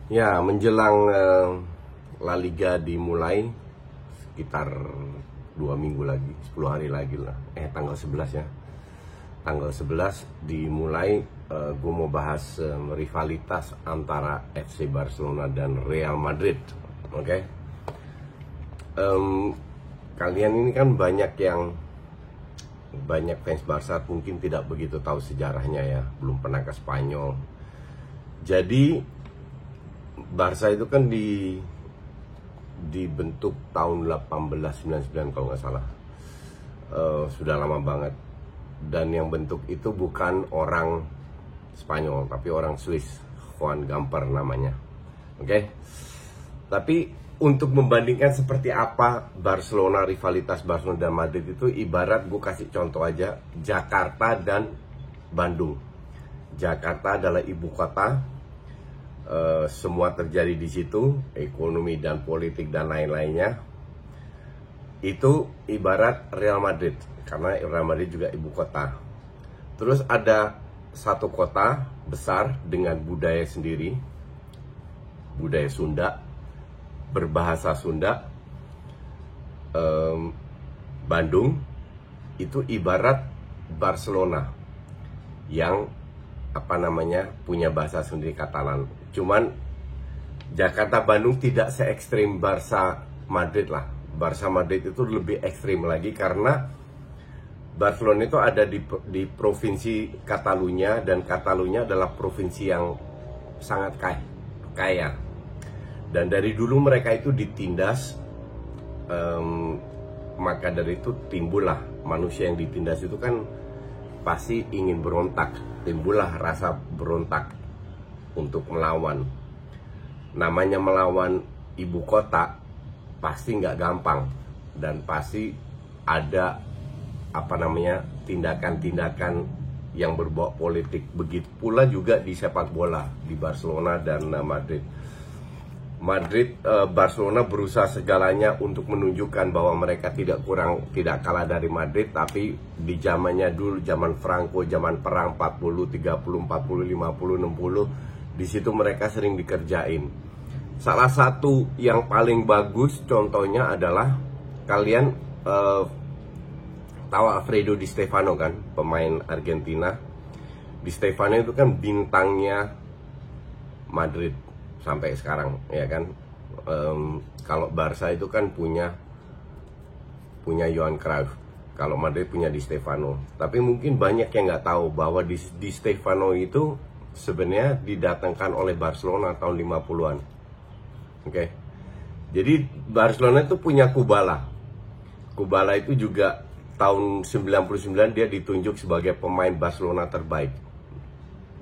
Ya, menjelang La Liga dimulai sekitar 2 minggu lagi, 10 hari lagi lah. Tanggal 11 ya. Tanggal 11 dimulai, gue mau bahas rivalitas antara FC Barcelona dan Real Madrid. Oke. Kalian ini kan banyak fans Barca mungkin tidak begitu tahu sejarahnya ya, belum pernah ke Spanyol. Jadi Barca itu kan dibentuk tahun 1899 kalau nggak salah. Sudah lama banget. Dan yang bentuk itu bukan orang Spanyol, tapi orang Swiss, Joan Gamper namanya. Oke. Tapi untuk membandingkan seperti apa rivalitas Barcelona dan Madrid itu, ibarat gue kasih contoh aja, Jakarta dan Bandung. Jakarta adalah ibu kota, semua terjadi di situ, ekonomi dan politik dan lain-lainnya. Itu ibarat Real Madrid, karena Real Madrid juga ibu kota. Terus ada satu kota besar dengan budaya sendiri, budaya Sunda, berbahasa Sunda. Bandung itu ibarat Barcelona yang punya bahasa sendiri, Katalan. Cuman Jakarta Bandung tidak se ekstrim Barca Madrid lah. Barca Madrid itu lebih ekstrim lagi karena Barcelona itu ada di provinsi Catalunya, dan Catalunya adalah provinsi yang sangat kaya. Dan dari dulu mereka itu ditindas, maka dari itu timbullah manusia yang ditindas itu kan pasti ingin berontak, timbullah rasa berontak untuk melawan. Namanya melawan ibu kota pasti nggak gampang, dan pasti ada tindakan-tindakan yang berbau politik. Begitu pula juga di sepak bola di Barcelona dan Madrid. Barcelona berusaha segalanya untuk menunjukkan bahwa mereka tidak kalah dari Madrid. Tapi di zamannya dulu, zaman Franco, zaman perang 40, 30, 40, 50, 60, di situ mereka sering dikerjain. Salah satu yang paling bagus contohnya adalah, kalian tahu Alfredo Di Stefano kan, pemain Argentina. Di Stefano itu kan bintangnya Madrid sampai sekarang, ya kan. Kalau Barca itu kan punya Johan Cruyff, kalau Madrid punya Di Stefano. Tapi mungkin banyak yang nggak tahu bahwa Di Stefano itu sebenarnya didatangkan oleh Barcelona tahun 50-an. Oke. Jadi Barcelona itu punya Kubala. Kubala itu juga tahun 99 dia ditunjuk sebagai pemain Barcelona terbaik.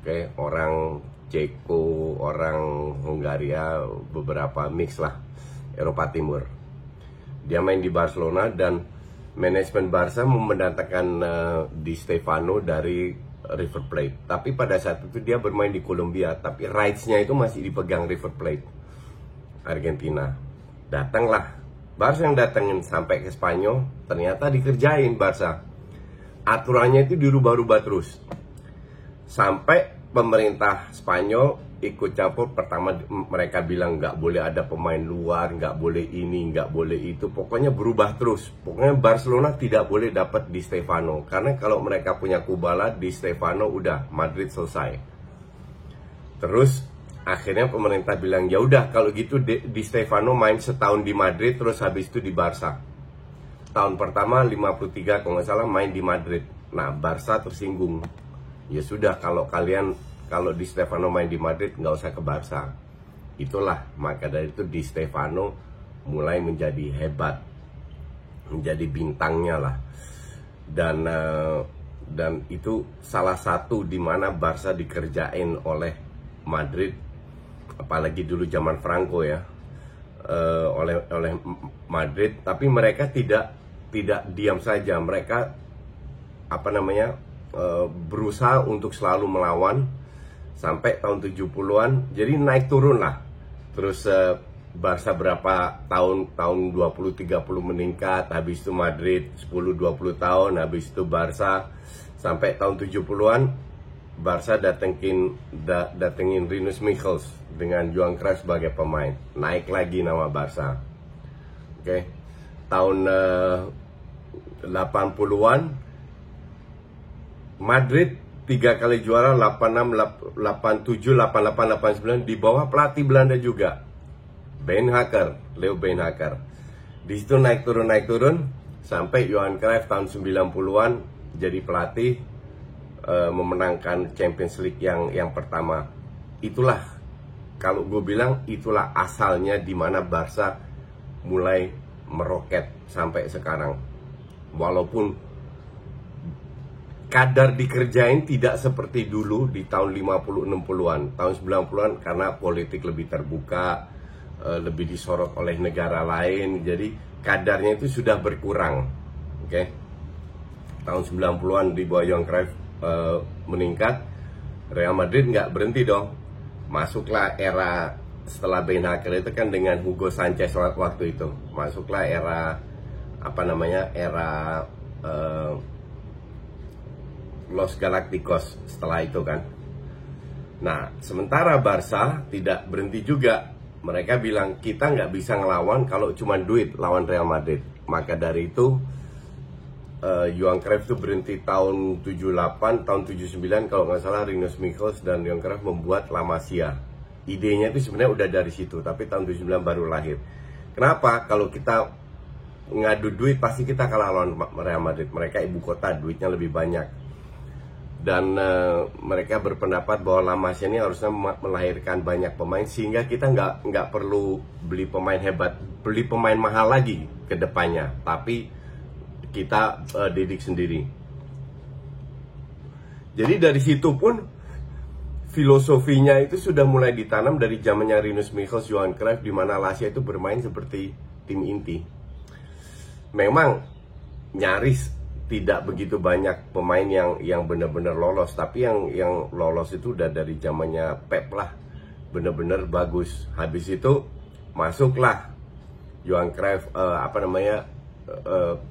Oke, orang Ceko, orang Hungaria, beberapa mix lah, Eropa Timur. Dia main di Barcelona, dan manajemen Barca mendatangkan Di Stefano dari River Plate. Tapi pada saat itu dia bermain di Kolombia, tapi rights-nya itu masih dipegang River Plate, Argentina. Datanglah Barca yang datangin sampai ke Spanyol, ternyata dikerjain Barca. Aturannya itu dirubah-rubah terus. Sampai pemerintah Spanyol ikut campur. Pertama mereka bilang nggak boleh ada pemain luar, nggak boleh ini, nggak boleh itu. Pokoknya berubah terus. Pokoknya Barcelona tidak boleh dapat Di Stefano, karena kalau mereka punya Kubala, Di Stefano, udah Madrid selesai. Terus akhirnya pemerintah bilang, ya udah kalau gitu Di Stefano main setahun di Madrid, terus habis itu di Barca. Tahun pertama 53 kalau nggak salah main di Madrid. Nah, Barca tersinggung. Ya sudah, kalau Di Stefano main di Madrid, nggak usah ke Barca. Itulah, maka dari itu Di Stefano mulai menjadi hebat, menjadi bintangnya lah. Dan itu salah satu di mana Barca dikerjain oleh Madrid, apalagi dulu zaman Franco ya, oleh Madrid. Tapi mereka tidak diam saja, mereka berusaha untuk selalu melawan sampai tahun 70-an. Jadi naik turun lah. Terus Barca berapa tahun 20-30 meningkat, habis itu Madrid 10-20 tahun, habis itu Barca sampai tahun 70-an Barca datengin Rinus Michels dengan Johan Cruyff sebagai pemain, naik lagi nama Barca. Oke. Tahun 80-an Madrid 3 kali juara, 86, 87, 88, 89 di bawah pelatih Belanda juga, Leo Beenhakker. Di situ naik turun sampai Johan Cruyff tahun 90-an jadi pelatih, memenangkan Champions League yang pertama. Itulah, kalau gue bilang, itulah asalnya di mana Barca mulai meroket sampai sekarang. Walaupun kadar dikerjain tidak seperti dulu di tahun 50-60-an, tahun 90-an karena politik lebih terbuka, lebih disorot oleh negara lain, jadi kadarnya itu sudah berkurang. Oke. Tahun 90-an di bawah Johan Cruyff meningkat, Real Madrid nggak berhenti dong. Masuklah era setelah Beenhakker itu kan dengan Hugo Sanchez waktu itu. Masuklah era Los Galacticos setelah itu kan. Nah, sementara Barca tidak berhenti juga. Mereka bilang kita nggak bisa ngelawan kalau cuma duit lawan Real Madrid. Maka dari itu Johan Cruyff itu berhenti tahun 78, tahun 79 kalau nggak salah Rinus Michels dan Johan Cruyff membuat La Masia. Idenya itu sebenarnya udah dari situ, tapi tahun 79 baru lahir. Kenapa? Kalau kita ngadu duit pasti kita kalah lawan Real Madrid. Mereka ibu kota, duitnya lebih banyak. Dan mereka berpendapat bahwa La Masia ini harusnya melahirkan banyak pemain sehingga kita nggak perlu beli pemain hebat, beli pemain mahal lagi ke depannya, tapi kita didik sendiri. Jadi dari situ pun filosofinya itu sudah mulai ditanam dari zamannya Rinus Michels, Johan Cruyff, di mana Lazio itu bermain seperti tim inti. Memang nyaris tidak begitu banyak pemain yang benar-benar lolos, tapi yang lolos itu udah dari zamannya Pep lah, benar-benar bagus. Habis itu masuklah Johan Cruyff,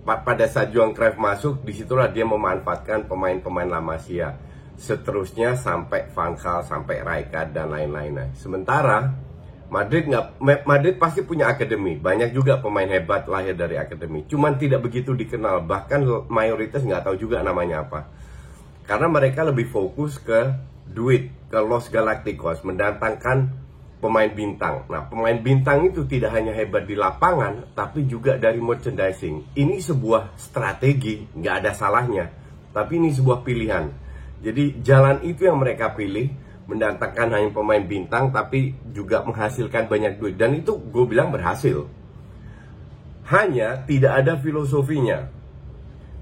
pada saat Johan Cruyff masuk, disitulah dia memanfaatkan pemain-pemain La Masia. Seterusnya sampai Van Gaal, sampai Rijkaard dan lain-lain. Sementara Madrid pasti punya akademi, banyak juga pemain hebat lahir dari akademi. Cuman tidak begitu dikenal, bahkan mayoritas nggak tahu juga namanya apa. Karena mereka lebih fokus ke duit, ke Los Galacticos, mendatangkan pemain bintang. Nah, pemain bintang itu tidak hanya hebat di lapangan, tapi juga dari merchandising. Ini sebuah strategi, nggak ada salahnya. Tapi ini sebuah pilihan. Jadi jalan itu yang mereka pilih, mendatangkan hanya pemain bintang, tapi juga menghasilkan banyak duit. Dan itu gue bilang berhasil. Hanya tidak ada filosofinya.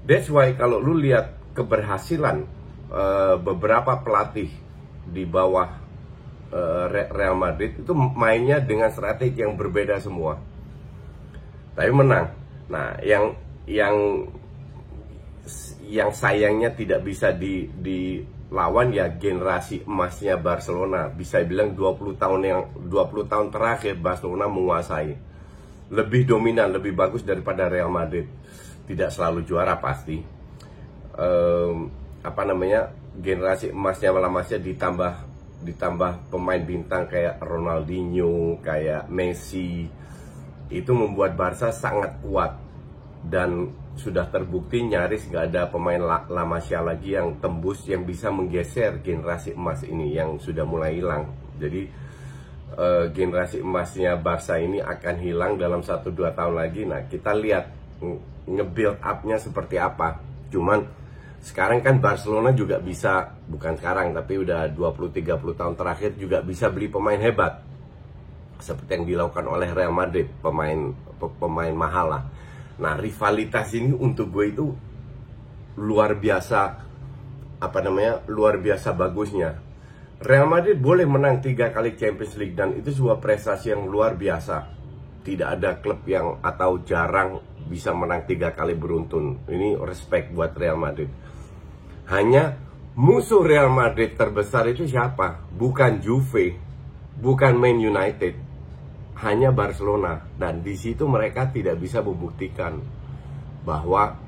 That's why kalau lu lihat keberhasilan beberapa pelatih di bawah Real Madrid itu mainnya dengan strategi yang berbeda semua, tapi menang. Nah, yang sayangnya tidak bisa dilawan ya generasi emasnya Barcelona. Bisa bilang 20 tahun terakhir Barcelona menguasai, lebih dominan, lebih bagus daripada Real Madrid. Tidak selalu juara pasti. Generasi emasnya La Masia ditambah pemain bintang kayak Ronaldinho, kayak Messi, itu membuat Barca sangat kuat. Dan sudah terbukti nyaris nggak ada pemain La Masia lagi yang tembus, yang bisa menggeser generasi emas ini yang sudah mulai hilang. Jadi generasi emasnya Barca ini akan hilang dalam 1-2 tahun lagi. Nah, kita lihat nge-build up-nya seperti apa. Cuman sekarang kan Barcelona juga bisa, bukan sekarang tapi udah 20-30 tahun terakhir juga bisa beli pemain hebat. Seperti yang dilakukan oleh Real Madrid, pemain mahal lah. Nah, rivalitas ini untuk gue itu luar biasa, luar biasa bagusnya. Real Madrid boleh menang 3 kali Champions League dan itu sebuah prestasi yang luar biasa. Tidak ada klub yang atau jarang bisa menang 3 kali beruntun. Ini respect buat Real Madrid. Hanya musuh Real Madrid terbesar itu siapa? Bukan Juve, bukan Man United, hanya Barcelona. Dan di situ mereka tidak bisa membuktikan bahwa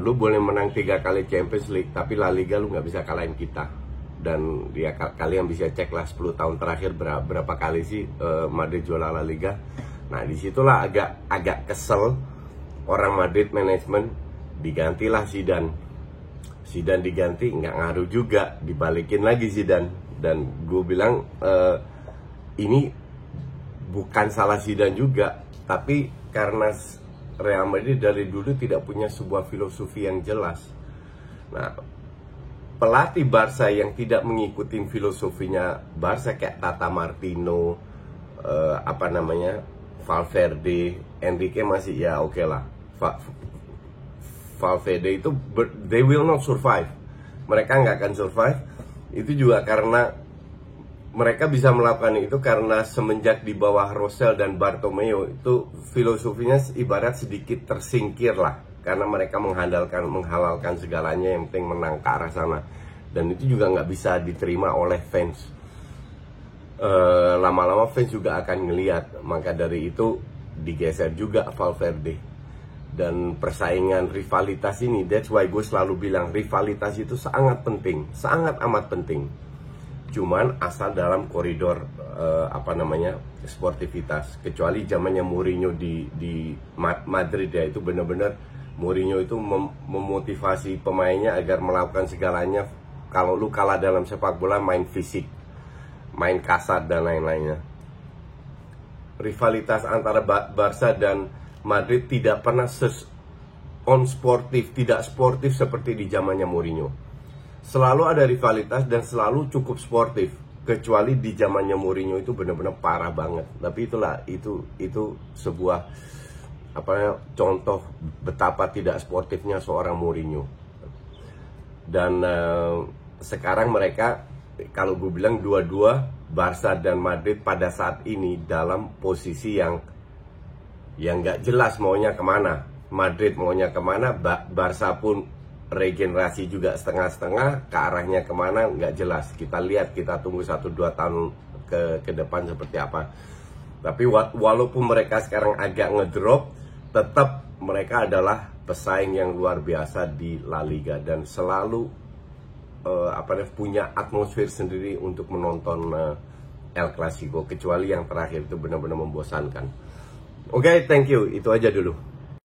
lu boleh menang 3 kali Champions League, tapi La Liga lu nggak bisa kalahin kita. dan ya kalian bisa cek lah 10 tahun terakhir berapa kali sih Madrid juara La Liga. Nah disitulah agak kesel orang Madrid manajemen, digantilah Zidane diganti, nggak ngaruh juga, dibalikin lagi Zidane. Dan gue bilang ini bukan salah Zidane juga, tapi karena Real Madrid dari dulu tidak punya sebuah filosofi yang jelas. Nah, pelatih Barca yang tidak mengikuti filosofinya Barca kayak Tata Martino, Valverde, Enrique masih ya oke lah. Valverde itu they will not survive. Mereka nggak akan survive. Itu juga karena mereka bisa melakukan itu karena semenjak di bawah Rosell dan Bartomeu itu filosofinya ibarat sedikit tersingkir lah, karena mereka menghalalkan segalanya, yang penting menang ke arah sana. Dan itu juga nggak bisa diterima oleh fans. Lama-lama fans juga akan ngelihat, maka dari itu digeser juga Valverde. Dan persaingan rivalitas ini, that's why gue selalu bilang rivalitas itu sangat penting, sangat amat penting. Cuman asal dalam koridor sportivitas. Kecuali zamannya Mourinho di Madrid ya, itu benar-benar Mourinho itu memotivasi pemainnya agar melakukan segalanya. Kalau lu kalah dalam sepak bola, main fisik, main kasar dan lain-lainnya. Rivalitas antara Barca dan Madrid tidak pernah tidak sportif seperti di zamannya Mourinho. Selalu ada rivalitas dan selalu cukup sportif. Kecuali di zamannya Mourinho itu benar-benar parah banget. Tapi itulah itu sebuah contoh betapa tidak sportifnya seorang Mourinho. Dan sekarang mereka, kalau gue bilang dua-dua Barca dan Madrid pada saat ini dalam posisi yang nggak jelas maunya kemana. Madrid maunya kemana, Barca pun regenerasi juga setengah-setengah, ke arahnya kemana nggak jelas. Kita lihat, kita tunggu 1-2 tahun ke depan seperti apa. Tapi walaupun mereka sekarang agak ngedrop, tetap mereka adalah pesaing yang luar biasa di La Liga dan selalu punya atmosfer sendiri untuk menonton El Clasico, kecuali yang terakhir itu benar-benar membosankan. Oke, thank you. Itu aja dulu.